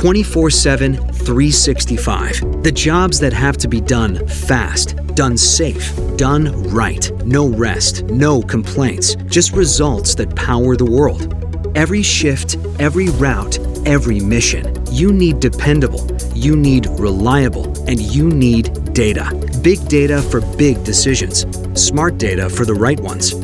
24/7, 365. The jobs that have to be done fast, done safe, done right. No rest, no complaints, just results that power the world. Every shift, every route, every mission. You need dependable, you need reliable, and you need data. Big data for big decisions. Smart data for the right ones.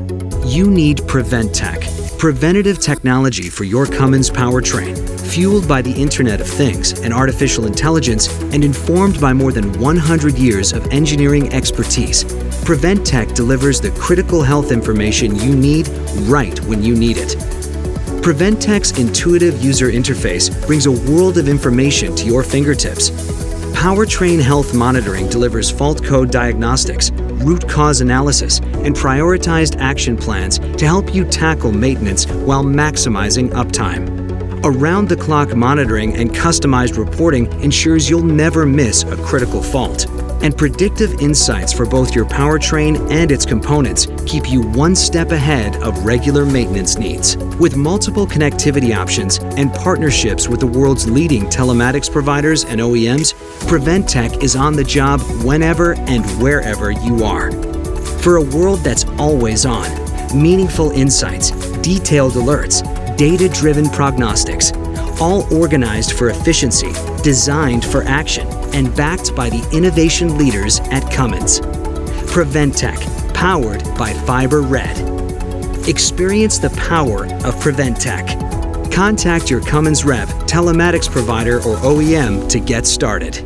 You need PrevenTech. Preventative technology for your Cummins powertrain, fueled by the Internet of Things and artificial intelligence and informed by more than 100 years of engineering expertise. PrevenTech delivers the critical health information you need right when you need it. PrevenTech's intuitive user interface brings a world of information to your fingertips. Powertrain health monitoring delivers fault code diagnostics, root cause analysis, and prioritized action plans to help you tackle maintenance while maximizing uptime. Around-the-clock monitoring and customized reporting ensures you'll never miss a critical fault. And predictive insights for both your powertrain and its components keep you one step ahead of regular maintenance needs. With multiple connectivity options and partnerships with the world's leading telematics providers and OEMs, PrevenTech is on the job whenever and wherever you are. For a world that's always on, meaningful insights, detailed alerts, data-driven prognostics, all organized for efficiency, designed for action, and backed by the innovation leaders at Cummins. PrevenTech, powered by Fiber Red. Experience the power of PrevenTech. Contact your Cummins rep, telematics provider, or OEM to get started.